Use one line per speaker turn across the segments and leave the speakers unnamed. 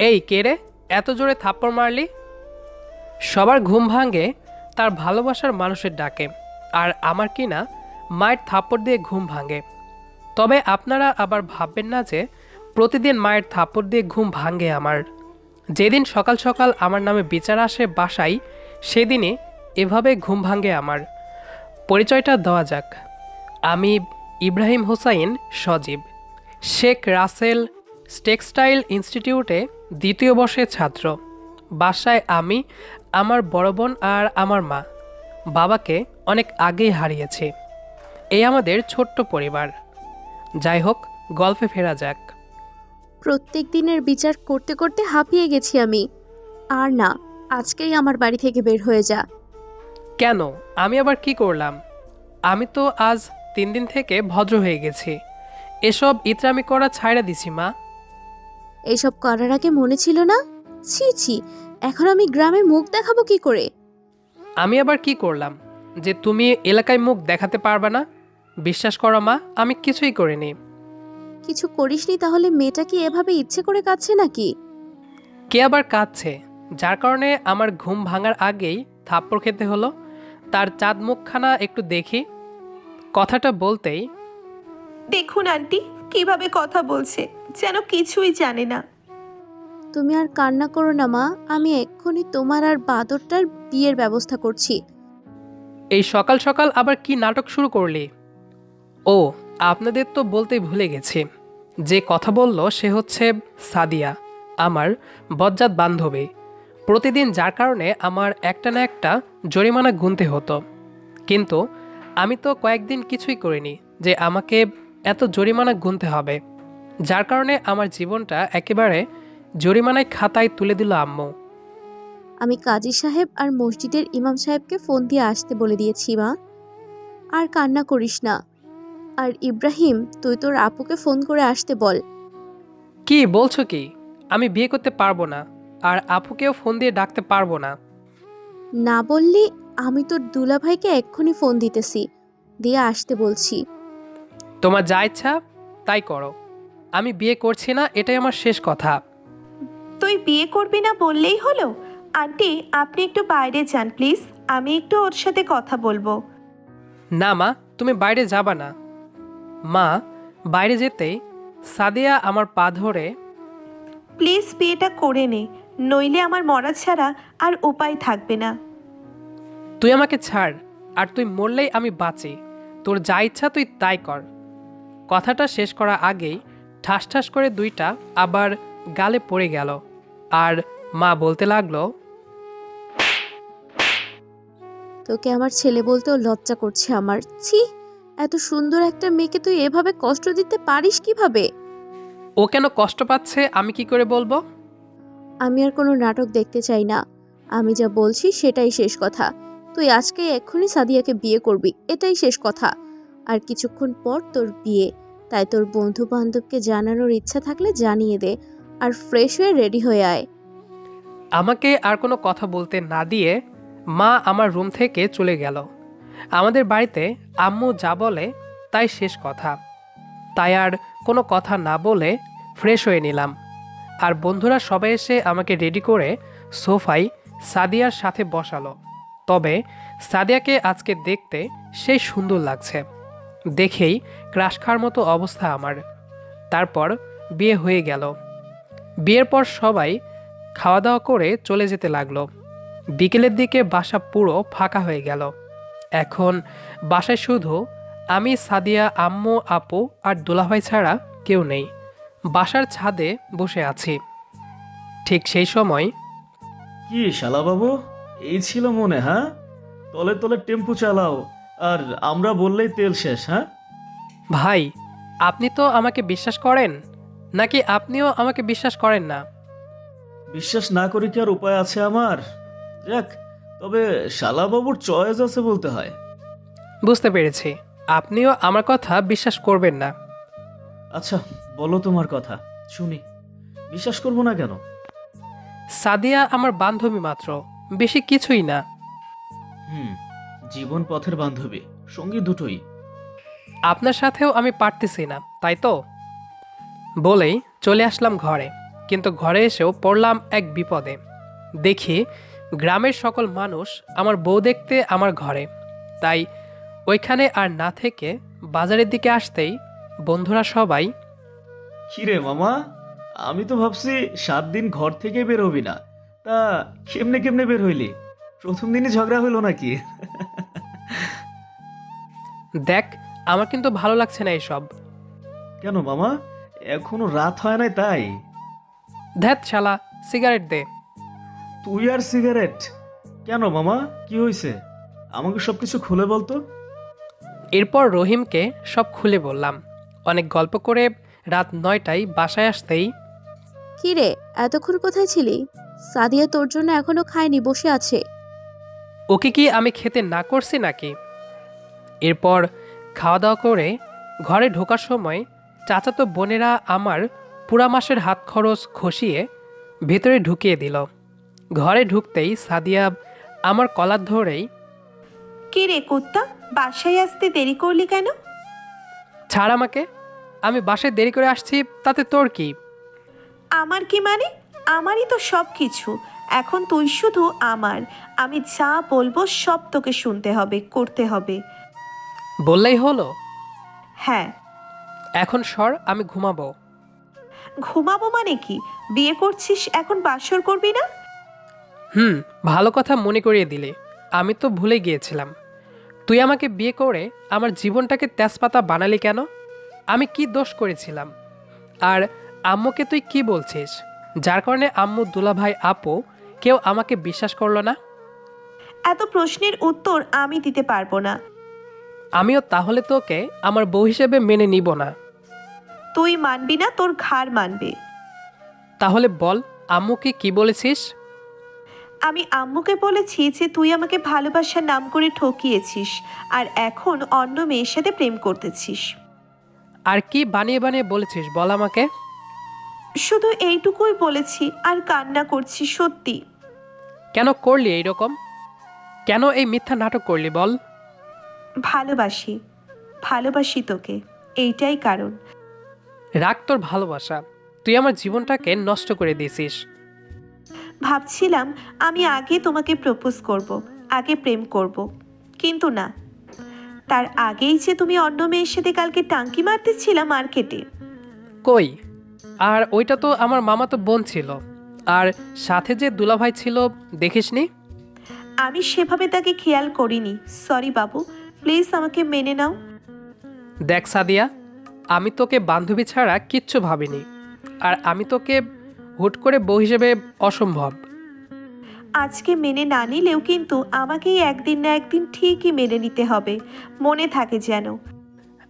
এই কে রে, এত জোরে থাপ্পড় মারলি? সবার ঘুম ভাঙে তার ভালোবাসার মানুষের ডাকে, আর আমার কি না মায়ের থাপ্পড় দিয়ে ঘুম ভাঙে। তবে আপনারা আবার ভাববেন না যে প্রতিদিন মায়ের থাপ্পড় দিয়ে ঘুম ভাঙে আমার। যেদিন সকাল সকাল আমার নামে বিচার আসে বাসায়, সেদিনই এভাবে ঘুম ভাঙে আমার। পরিচয়টা দেওয়া যাক। আমি ইব্রাহিম হোসাইন সজীব, শেখ রাসেল টেক্সটাইল ইনস্টিটিউটে দ্বিতীয় বর্ষের ছাত্র। বাসায় আমি, আমার বড় বোন আর আমার মা। বাবাকে অনেক আগেই হারিয়েছি। এই আমাদের ছোট্ট পরিবার। যাই হোক, গল্পে ফেরা যাক।
প্রত্যেক দিনের বিচার করতে করতে হাঁপিয়ে গেছি আমি। আর না, আজকেই আমার বাড়ি থেকে বের হয়ে যা।
কেন, আমি আবার কি করলাম? আমি তো আজ 3 দিন থেকে ভদ্র হয়ে গেছি। এসব ইতরামি করা ছাইড়া দিছি মা।
এইসব করার আগে মনে ছিল না? ছি ছি, এখন আমি গ্রামে মুখ দেখাবো কি করে?
আমি আবার কি করলাম যে তুমি এলাকায় মুখ দেখাতে পারবে না? বিশ্বাস করো মা, আমি কিছুই করিনি।
কিছু করিসনি তাহলে মেয়েটা কি এভাবে ইচ্ছে করে কাঁদছে নাকি?
কে আবার কাঁদছে? যার কারণে আমার ঘুম ভাঙার আগেই থাপ্পড় খেতে হলো, তার চাঁদ মুখখানা একটু দেখি। কথাটা বলতেই
দেখুন আন্টি কিভাবে কথা বলছে, যেন কিছুই জানে না।
তুমি আর কান্না করো না মা, আমি এক্ষুনি তোমার আর বাদরটার বিয়ের ব্যবস্থা করছি।
এই সকাল সকাল আবার কি নাটক শুরু করলি? ও, আপনাদের তো বলতেই ভুলে গেছি। যে কথা বলল সে হচ্ছে সাদিয়া, আমার বজ্জাত বান্ধবী। প্রতিদিন যার কারণে আমার একটা না একটা জরিমানা গুনতে হতো। কিন্তু আমি তো কয়েকদিন কিছুই করিনি যে আমাকে এত জরিমানা গুনতে হবে। যার কারণে আমার জীবনটা একেবারে জরিমানায় খাতায় তুলে দিল আম্মু।
আমি কাজী সাহেব আর মসজিদের ইমাম সাহেবকে ফোন দিয়ে আসতে বলে দিয়েছি মা। আর কান্না করিস না। আর ইব্রাহিম, তুই তোর আপুকে ফোন করে আসতে বল।
কি বলছো কি? আমি বিয়ে করতে পারবো না, আর আপুকেও ফোন দিয়ে ডাকতে পারবো না।
না বললি আমি তোর দুলাভাইকে এক্ষুনি ফোন দিতেছি, দিয়ে আসতে বলছি।
তোমার যা ইচ্ছা তাই করো। আমি বিয়ে করছি না, এটাই আমার শেষ কথা।
তুই বিয়ে করবি না বললেই হলো। আন্টি আপনি একটু বাইরে যান প্লিজ, আমি একটু ওর সাথে কথা বলবো।
না মা, তুমি বাইরে যাবা না। মা বাইরে যেতেই সাদিয়া আমার পা ধরে,
প্লিজ বিয়েটা করে নে, নইলে আমার মরা ছাড়া আর উপায় থাকবে না।
তুই আমাকে ছাড়, আর তুই মরলেই আমি বাঁচি। তোর যা ইচ্ছা তুই তাই কর। কথাটা শেষ করা আগেই ঠাস ঠাস করে দুইটা আবার গালে পড়ে গেল। আর মা বলতে লাগলো,
তোকে আমার ছেলে বলতেও লজ্জা করছে আমার। ছি, এত সুন্দর একটা মেয়েকে তুই এভাবে কষ্ট দিতে পারিস কিভাবে?
ও কেন কষ্ট পাচ্ছে আমি কি করে বলবো?
আমি আর কোনো নাটক দেখতে চাই না। আমি যা বলছি সেটাই শেষ কথা। তুই আজকে এক্ষুনি সাদিয়াকে বিয়ে করবি, এটাই শেষ কথা। আর কিছুক্ষণ পর তোর বিয়ে, তাই তোর বন্ধু বান্ধবকে জানানোর ইচ্ছা থাকলে জানিয়ে দে। আর ফ্রেশ হয়ে রেডি হয়ে আয়।
আমাকে আর কোনো কথা বলতে না দিয়ে মা আমার রুম থেকে চলে গেল। আমাদের বাড়িতে আম্মু যা বলে তাই শেষ কথা। তাই আর কোনো কথা না বলে ফ্রেশ হয়ে নিলাম। আর বন্ধুরা সবাই এসে আমাকে রেডি করে সোফায় সাদিয়ার সাথে বসালো। তবে সাদিয়াকে আজকে দেখতে সেই সুন্দর লাগছে। দেখেই ক্রাশ খাওয়ার মতো অবস্থা আমার। তারপর বিয়ে হয়ে গেল। বিয়ের পর সবাই খাওয়া দাওয়া করে চলে যেতে লাগলো। বিকেলের দিকে বাসা পুরো ফাঁকা হয়ে গেল। এখন বাসায় শুধু আমি, সাদিয়া, আম্মু, আপু আর দুলাভাই ছাড়া কেউ নেই। বাসার ছাদে বসে আছি। ঠিক সেই সময়
কি শালা বাবু, এই ছিল মনে? হ্যাঁ, তলে তলে টেম্পু চালাও আর আমরা বললেই তেল শেষ। হ্যাঁ,
ভাই, আপনি তো আমাকে বিশ্বাস করেন, নাকি আপনিও আমাকে বিশ্বাস করেন না?
বিশ্বাস না করি কি আর উপায় আছে আমার? যাক, তবে শালা বাবুর চয়েস আছে বলতে হয়।
বুঝতে পেরেছি, আপনিও আমার কথা বিশ্বাস করবেন না।
আচ্ছা, বলো তোমার কথা শুনি। বিশ্বাস করবো না কেন?
সাদিয়া আমার বান্ধবী মাত্র, বেশি কিছুই না।
হুম, জীবন পথের বান্ধবী, সঙ্গী দুটোই।
আপনার সাথেও আমি পারতেছি না, তাই তো? বলেই চলে আসলাম ঘরে। কিন্তু ঘরে এসেও পড়লাম এক বিপদে। দেখি গ্রামের সকল মানুষ আমার বউ দেখতে আমার ঘরে। তাই ওইখানে আর না থেকে বাজারের দিকে আসতেই বন্ধুরা সবাই,
কিরে মামা, আমি তো ভাবছি 7 দিন ঘর থেকে বের হবি না। তা কেমনে কেমনে বের হইলি? প্রথম দিনই ঝগড়া হইলো নাকি?
দেখ আমার কিন্তু ভালো লাগছে না এসব।
কেন মামা, এখনো রাত হয় নাই তাই?
ধ্যাত শালা, সিগারেট দে।
তুই আর সিগারেট? কেন মামা, কি হয়েছে? আমাকে সবকিছু খুলে বলতো।
এরপর রহিমকে সব খুলে বললাম। অনেক গল্প করে রাত 9টায় বাসায় আসতেই,
কি রে, এতক্ষণ কোথায় ছিলি? সাদিয়া তোর জন্য এখনো খায়নি, বসে আছে।
ওকে কি আমি খেতে না করছি নাকি? এরপর খাওয়া দাওয়া করে ঘরে ঢোকার সময় চাচাতো বোনেরা আমার পুরা মাসের হাত খরচ খসিয়ে ভেতরে ঢুকিয়ে দিল। ঘরে ঢুকতেই সাদিয়া আমার কলার ধরেই,
কি রে কুত্তা, বাসায় আসতে দেরি করলি কেন?
ছাড় আমাকে, আমি বাসায় দেরি করে আসছি তাতে তোর কি?
আমার কি মানে? আমারই তো সব কিছু। এখন তুই শুধু আমার। আমি যা বলবো সব তোকে শুনতে হবে, করতে হবে।
বললেই হলো?
হ্যাঁ।
এখন সর, আমি ঘুমাবো।
ঘুমাবো মানে কি? বিয়ে করছিস, এখন বাসর করবি না?
ভালো কথা মনে করিয়ে দিলে। আমি তো ভুলে গিয়েছিলাম। তুই আমাকে বিয়ে করে আমার জীবনটাকে তেজপাতা বানালি কেন? আমি কি দোষ করেছিলাম? আর আম্মুকে তুই কি বলছিস, যার কারণে আম্মু, দুলাভাই, আপু কেউ আমাকে বিশ্বাস করলো না?
এত প্রশ্নের উত্তর আমি দিতে পারবো না।
আমিও তাহলে তোকে আমার বউ হিসেবে মেনে নিব না।
তুই মানবি না, তোর ঘাড় মানবে।
তাহলে বল, আম্মুকে কি বলেছিস?
আমি আম্মুকে বলেছি যে তুই আমাকে ভালোবাসার নাম করে ঠকিয়েছিস, আর এখন অন্য মেয়ের সাথে প্রেম করতেছিস।
আর কি বানিয়ে বানিয়ে বলেছিস বল আমাকে।
শুধু এইটুকুই বলেছি, আর কান্না করছি সত্যি।
কেন করলি এইরকম? কেন এই মিথ্যা নাটক করলি বল?
ভালোবাসি, ভালোবাসি তোকে, এইটাই কারণ।
রাগ তোর ভালোবাসা, তুই আমার জীবনটাকে নষ্ট করে দিয়েছিস।
ভাবছিলাম আমি আগে তোমাকে প্রপোজ করব, আগে প্রেম করব, কিন্তু না, তার আগেই যে তুমি অন্য মেয়ের সাথে কালকে টাঙ্কি মারতেছিলাম মার্কেটে।
কই? আর ওইটা তো আমার মামাতো বোন ছিল, আর সাথে যে দুলাভাই ছিল, দেখিসনি?
আমি সেভাবে তাকে খেয়াল করিনি। সরি বাবু, প্লিজ আমাকে মেনে নাও।
দেখ সাদিয়া, আমি তোকে বান্ধবী ছাড়া কিচ্ছু ভাবিনি। আর আমি তোকে হুট করে বউ হিসেবে অসম্ভব।
আজকে মেনে না নিলেও কিন্তু আমাকেই একদিন না একদিন ঠিকই মেনে নিতে হবে, মনে থাকে যেন।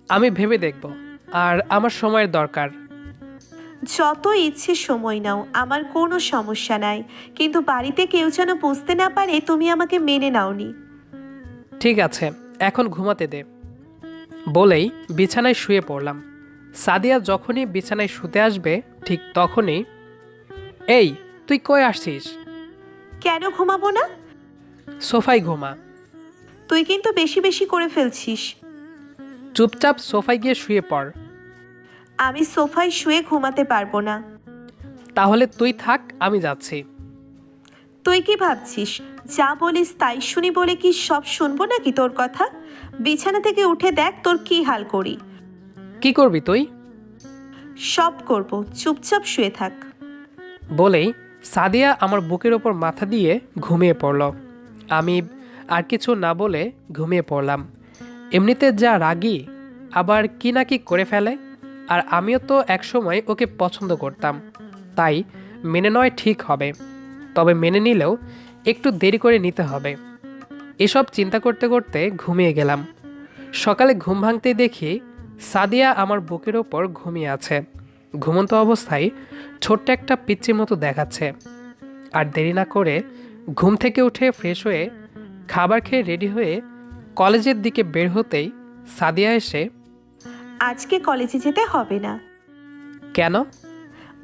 আমি ভেবে দেখব, আর আমার সময়ের দরকার।
যত ইচ্ছে সময় নাও, আমার কোনো সমস্যা নাই, কিন্তু বাড়িতে কেউ যেন বুঝতে না পারে তুমি আমাকে মেনে নাওনি।
ঠিক আছে, এখন ঘুমাতে দে। বলেই বিছানায় শুয়ে পড়লাম। সাদিয়া যখনই বিছানায় শুতে আসবে ঠিক তখনই, এই তুই কই আসছিস?
কেন ঘুমাবো না?
সোফায় ঘুমা।
তুই কিন্তু বেশি বেশি করে ফেলছিস।
চুপচাপ সোফায় গিয়ে শুয়ে পড়।
আমি সোফায় শুয়ে ঘুমাতে পারবো না।
তাহলে তুই থাক, আমি যাচ্ছি।
তুই কি ভাবছিস যা বলিস তাই শুনি বলে কি সব শুনবো নাকি তোর কথা? বিছানা থেকে উঠে দেখ তোর কি হাল করি।
কি করবি তুই?
সব করব, চুপচাপ শুয়ে থাক।
বলেই সাদিয়া আমার বুকের ওপর মাথা দিয়ে ঘুমিয়ে পড়ল। আমি আর কিছু না বলে ঘুমিয়ে পড়লাম। এমনিতে যা রাগী, আবার কি না কি করে ফেলে। আর আমিও তো একসময় ওকে পছন্দ করতাম, তাই মেনে নয় ঠিক হবে। তবে মেনে নিলেও একটু দেরি করে নিতে হবে। এসব চিন্তা করতে করতে ঘুমিয়ে গেলাম। সকালে ঘুম ভাঙতেই দেখি সাদিয়া আমার বুকের ওপর ঘুমিয়ে আছে। ঘুমন্ত অবস্থায় ছোট্ট একটা পিচ্চির মতো দেখাচ্ছে। আর দেরি না করে ঘুম থেকে উঠে ফ্রেশ হয়ে খাবার খেয়ে রেডি হয়ে কলেজের দিকে বের হতেই সাদিয়া এসে,
আজকে কলেজে যেতে হবে না।
কেন?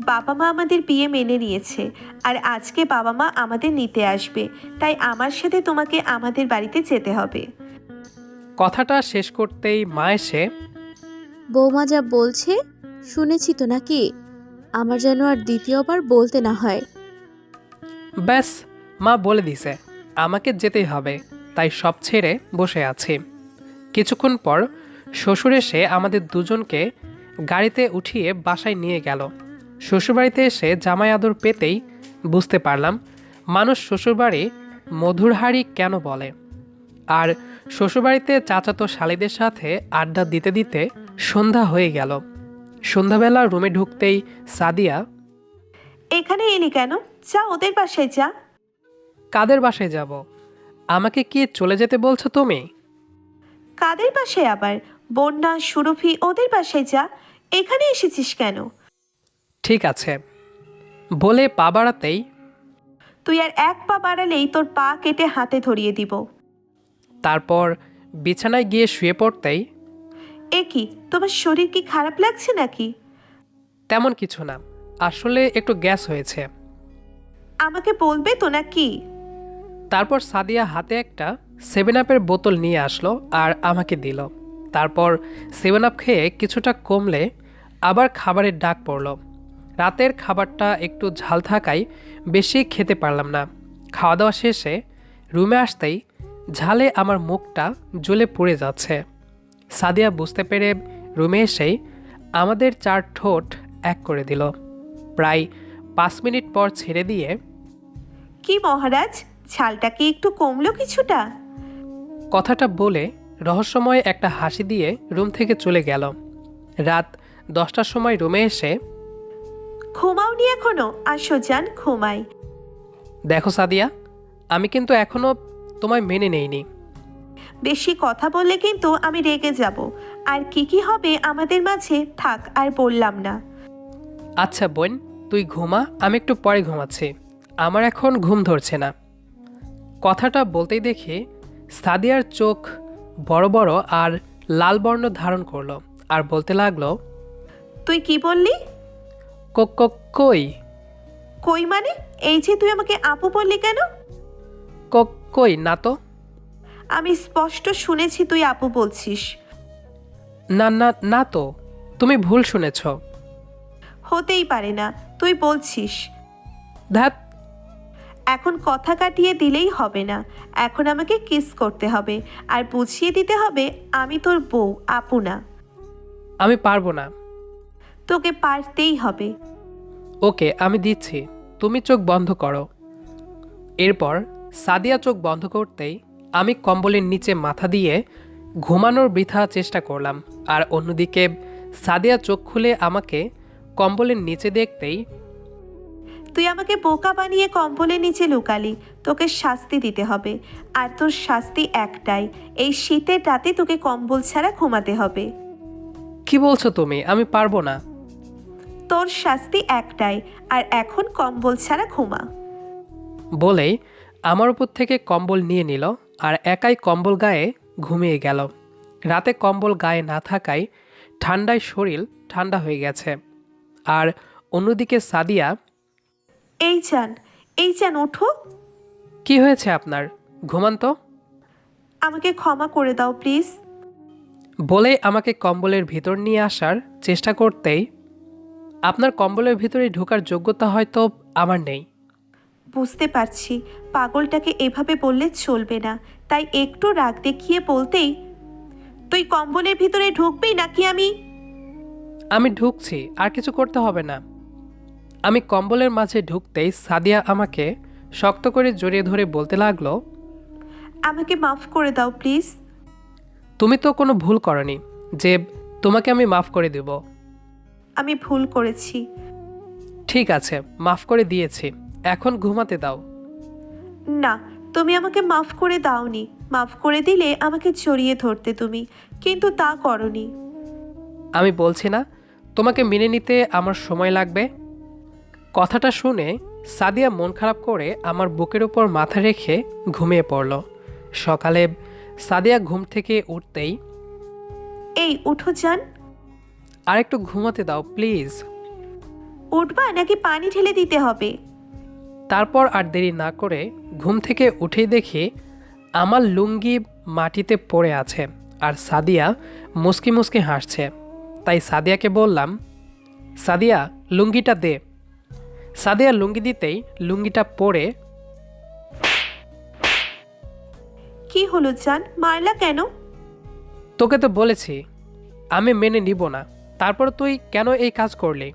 বাবা মা আমাদের বিয়ে মেনে নিয়েছে, আর আজকে বাবা মা আমাদের নিতে আসবে, তাই আমার সাথে তোমাকে আমাদের বাড়িতে যেতে হবে।
কথাটা শেষ করতেই মা এসে,
বৌমা যা বলছে শুনেছি তো নাকি? আমার যেন আর দ্বিতীয়বার বলতে না হয়।
ব্যাস, মা বলে দিছে আমাকে যেতেই হবে, তাই সব ছেড়ে বসে আছি। কিছুক্ষণ পর শ্বশুর এসে আমাদের দুজনকে গাড়িতে উঠিয়ে বাসায় নিয়ে গেল। শ্বশুরবাড়িতে এসে জামাই আদর পেতেই বুঝতে পারলাম মানুষ শ্বশুরবাড়ি মধুর হাড়ি কেন বলে। আর শ্বশুরবাড়িতে চাচাতো শালিদের সাথে আড্ডা দিতে দিতে সন্ধ্যা হয়ে গেল। সন্ধ্যাবেলা রুমে ঢুকতেই সাদিয়া,
এখানে এলি কেন? যা ওদের বাসায় যা।
কাদের বাসায় যাব? আমাকে কি চলে যেতে বলছো তুমি?
কাদের বাসায় আবার? বন্যা, সুরভি, ওদের বাসায় যা। এখানে এসেছিস কেন?
ঠিক আছে বলে পা বাড়াতেই
তুই আর এক পা বাড়ালেই তোর পা কেটে হাতে ধরিয়ে দিব।
তারপর বিছানায় গিয়ে শুয়ে পড়তেই,
এ কি, তোমার শরীর কি খারাপ লাগছে নাকি?
তেমন কিছু না, আসলে একটু গ্যাস হয়েছে।
আমাকে বলবে তো নাকি?
তারপর সাদিয়া হাতে একটা 7-আপের বোতল নিয়ে আসলো আর আমাকে দিল। তারপর 7-আপ খেয়ে কিছুটা কমলে আবার খাবারের ডাক পড়ল। রাতের খাবারটা একটু ঝাল থাকায় বেশি খেতে পারলাম না। খাওয়া দাওয়া শেষে রুমে আসতেই ঝালে আমার মুখটা জ্বলে পুড়ে যাচ্ছে। সাদিয়া বুঝতে পেরে রুমে এসেই আমাদের 4 ঠোঁট এক করে দিল। প্রায় 5 মিনিট পর ছেড়ে দিয়ে,
কি মহারাজ, ঝালটা কি একটু কমলো কিছুটা?
কথাটা বলে রহস্যময় একটা হাসি দিয়ে রুম থেকে চলে গেল। রাত 10টার সময় রুমে এসে,
ঘুমাওনি এখনো? আসো যান, ঘুমাই।
দেখো সাদিয়া, আমি কিন্তু এখনো তোমায় মেনে নেইনি।
বেশি কথা বললে কিন্তু আমি রেগে যাব। আর কি কি হবে আমাদের মাঝে থাক, আর বললাম না।
আচ্ছা বোন, তুই ঘুমা, আমি একটু পরে ঘুমাচ্ছি, আমার এখন ঘুম ধরছে না। কথাটা বলতেই দেখি সাদিয়ার চোখ বড় বড় আর লাল বর্ণ ধারণ করলো আর বলতে লাগলো,
তুই কি বললি?
কই
কই মানে? এই যে তুই আমাকে আপু বললি কেন?
কই না তো।
আমি স্পষ্ট শুনেছি তুই আপু বলছিস।
না না না তো, তুমি ভুল শুনেছ।
হতেই পারে না, তুই বলছিস।
ধ্যাত,
এখন কথা কাটিয়ে দিলেই হবে না, এখন আমাকে কিস করতে হবে আর বুঝিয়ে দিতে হবে আমি তোর বউ, আপু না।
আমি পারবো না।
তোকে পারতেই হবে।
ওকে, আমি দিচ্ছি, তুমি চোখ বন্ধ করো। এরপর সাদিয়া চোখ বন্ধ করতেই আমি কম্বলের নিচে মাথা দিয়ে ঘুমানোর বৃথা চেষ্টা করলাম। আর অন্যদিকে সাদিয়া চোখ খুলে আমাকে কম্বলের নিচে দেখতেই,
তুই আমাকে বোকা বানিয়ে কম্বলের নিচে লুকালি, তোকে শাস্তি দিতে হবে। আর তোর শাস্তি একটাই, এই শীতের রাতে তোকে কম্বল ছাড়া ঘুমাতে হবে।
কি বলছো তুমি? আমি পারবো না।
তোর শাস্তি একটাই, আর এখন কম্বল ছাড়া ঘুমা।
বলেই আমার উপর থেকে কম্বল নিয়ে নিল আর একাই কম্বল গায়ে ঘুমিয়ে গেল। রাতে কম্বল গায়ে না থাকায় ঠান্ডায় শরীর ঠান্ডা হয়ে গেছে। আর অন্যদিকে সাদিয়া,
এই চান ওঠো।
কি হয়েছে আপনার? ঘুমান তো।
আমাকে ক্ষমা করে দাও প্লিজ।
বলে আমাকে কম্বলের ভিতর নিয়ে আসার চেষ্টা করতেই, আপনার কম্বলের ভিতরে ঢোকার যোগ্যতা হয়তো আমার নেই।
বুঝতে পারছি, পাগলটাকে এভাবে বললে চলবে না, তাই একটু রাগ দেখিয়ে বলতেই, তুই কম্বলের ভিতরে ঢুকবি নাকি
আমি ঢুকছি, আর কিছু করতে হবে না। আমি কম্বলের মাঝে ঢুকতেই সাদিয়া আমাকে শক্ত করে জড়িয়ে ধরে বলতে লাগলো,
আমাকে মাফ করে দাও প্লিজ।
তুমি তো কোনো ভুল করনি যে তোমাকে আমি মাফ করে দেব।
আমি ভুল করেছি।
ঠিক আছে, মাফ করে দিয়েছি, এখন ঘুমাতে দাও।
না, তুমি আমাকে মাফ করে দাওনি। মাফ করে দিলে আমাকে জড়িয়ে ধরতে তুমি, কিন্তু তা করনি।
আমি বলছি না তোমাকে মেনে নিতে আমার সময় লাগবে? কথাটা শুনে সাদিয়া মন খারাপ করে আমার বুকের উপর মাথা রেখে ঘুমিয়ে পড়ল। সকালে সাদিয়া ঘুম থেকে উঠতেই,
এই উঠো যান।
আরেকটু ঘুমাতে দাও প্লিজ।
উঠবা নাকি পানি ঢেলে দিতে হবে?
তারপর আর দেরি না করে ঘুম থেকে উঠেই দেখি আমার লুঙ্গি মাটিতে পড়ে আছে আর সাদিয়া মুচকি মুচকি হাসছে। তাই সাদিয়াকে বললাম, সাদিয়া লুঙ্গিটা দে। সাদিয়া লুঙ্গি দিতেই লুঙ্গিটা পরে
কি হলো জান, মারলা কেন?
তোকে তো বলেছি আমি মেনে নিব না, তারপর তুই কেন এই কাজ করলি?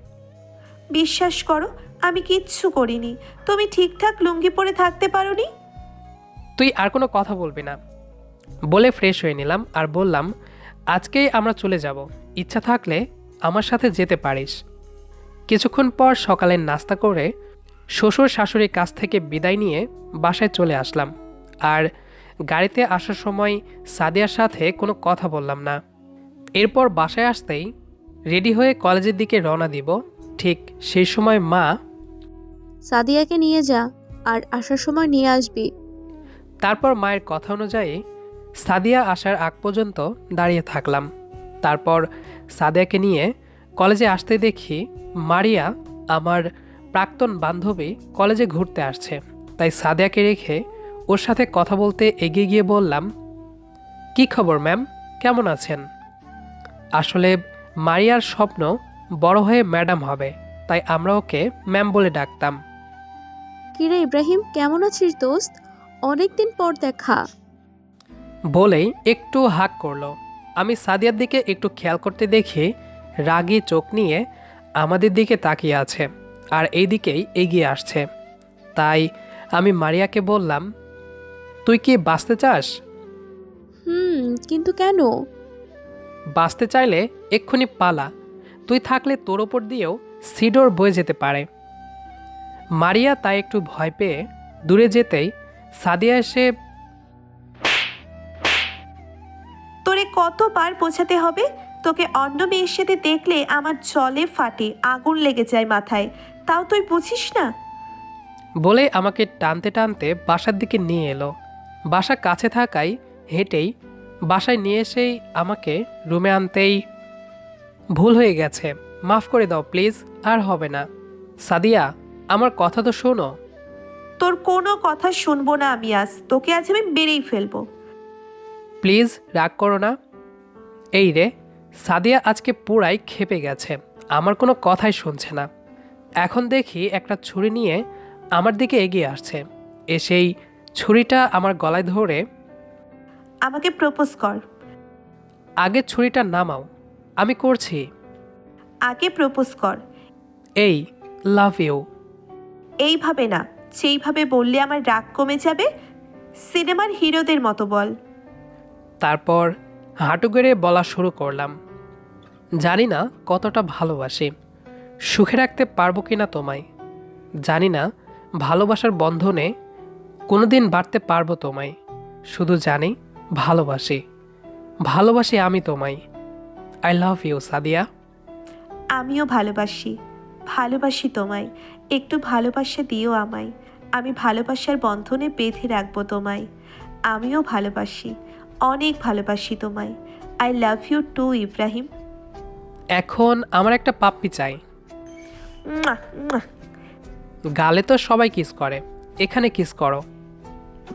বিশ্বাস করো, আমি কিচ্ছু করিনি। তুমি ঠিকঠাক লুঙ্গি পরে থাকতে পারোনি।
তুই আর কোনো কথা বলবি না। বলে ফ্রেশ হয়ে নিলাম আর বললাম, আজকেই আমরা চলে যাব, ইচ্ছা থাকলে আমার সাথে যেতে পারিস। কিছুক্ষণ পর সকালের নাস্তা করে শ্বশুর শাশুড়ির কাছ থেকে বিদায় নিয়ে বাসায় চলে আসলাম। আর গাড়িতে আসার সময় সাদিয়ার সাথে কোনো কথা বললাম না। এরপর বাসায় আসতেই রেডি হয়ে কলেজের দিকে রওনা দিব। ঠিক সেই সময় মা,
সাদিয়াকে নিয়ে যা, আর আসার সময় নিয়ে আসবি।
তারপর মায়ের কথা অনুযায়ী সাদিয়া আসার আগ পর্যন্ত দাঁড়িয়ে থাকলাম। তারপর সাদিয়াকে নিয়ে কলেজে আসতে দেখি মারিয়া, আমার প্রাক্তন বান্ধবী, কলেজে ঘুরতে আসছে। তাই সাদিয়াকে রেখে ওর সাথে কথা বলতে এগিয়ে গিয়ে বললাম, কি খবর ম্যাম, কেমন আছেন? আসলে মারিয়ার স্বপ্ন বড় হয়ে ম্যাডাম হবে, তাই আমরা ওকে ম্যাম বলে ডাকতাম।
কিরে ইব্রাহিম, কেমন আছিস দোস্ত? অনেকদিন পর দেখা।
বলেই একটু হাঁক করলো। আমি সাদিয়ার দিকে একটু খেয়াল করতে দেখি রাগী চোখ নিয়ে আমাদের দিকে তাকিয়ে আছে আর এই দিকেই এগিয়ে আসছে। তাই আমি মারিয়াকে বললাম, তুই কি বাঁচতে চাস?
কিন্তু কেন?
বাঁচতে চাইলে এক্ষুনি পালা, তুই থাকলে তোর ওপর দিয়েও সিডোর বয়ে যেতে পারে। মারিয়া তাই একটু ভয় পেয়ে দূরে যেতেই সাদিয়া এসে,
তোরে কতবার বোঝাতে হবে? তোকে অন্য মেয়ের সাথে দেখলে আমার জলে ফাটে, আগুন লেগে যায় মাথায়, তাও তুই বুঝিস না।
বলে আমাকে টানতে টানতে বাসার দিকে নিয়ে এলো। বাসা কাছে থাকায় হেঁটেই বাসায় নিয়ে এসেই আমাকে রুমে আনতেই, ভুল হয়ে গেছে, মাফ করে দাও প্লিজ, আর হবে না। সাদিয়া, আমার কথা তো শোনো।
তোর কোনো কথা শুনবো না আমি, আজ তোকে আজ আমি বেড়েই ফেলবো।
প্লিজ রাগ করো না। এই রে, সাদিয়া আজকে পুরাই ক্ষেপে গেছে, আমার কোনো কথাই শুনছে না। এখন দেখি একটা ছুরি নিয়ে আমার দিকে এগিয়ে আসছে। এসেই ছুরিটা আমার গলায় ধরে,
আমাকে প্রপোজ কর।
আগে ছুরিটা নামাও, আমি করছি।
আগে প্রপোজ কর।
এই লাভ ইউ।
এইভাবে না, যেইভাবে বললে আমার রাগ কমে যাবে, সিনেমার হিরোদের মতো বল।
তারপর হাঁটু গেড়ে বলা শুরু করলাম, জানি না কতটা ভালোবাসি, সুখে রাখতে পারবো কিনা তোমায়, জানি না ভালোবাসার বন্ধনে কোনোদিন বাড়তে পারবো তোমায়, শুধু জানি ভালোবাসি, ভালোবাসি আমি তোমায়। I love you Sadia.
আমিও ভালোবাসি, ভালোবাসি তোমায়। একটু ভালোবাসা দিও আমায়, আমি ভালোবাসার বন্ধনে বেঁধে রাখবো তোমায়। আমিও ভালোবাসি, অনেক ভালোবাসি তোমায়। I love you too Ibrahim.
এখন আমার একটা পাপ্পি চাই।
মুয়া, মুয়া।
গালে তো সবাই কিস করে, এখানে কিস করো।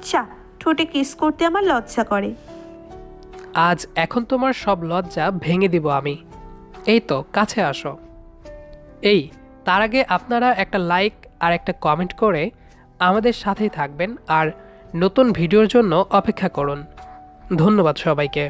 চা, ঠোঁটে কিস করতে আমার লজ্জা করে।
আজ এখন তোমার সব লজ্জা ভেঙে দিব আমি। এই তো কাছে আসো। এই, তার আগে আপনারা একটা লাইক আর একটা কমেন্ট করে আমাদের সাথেই থাকবেন আর নতুন ভিডিওর জন্য অপেক্ষা করুন। ধন্যবাদ সবাইকে।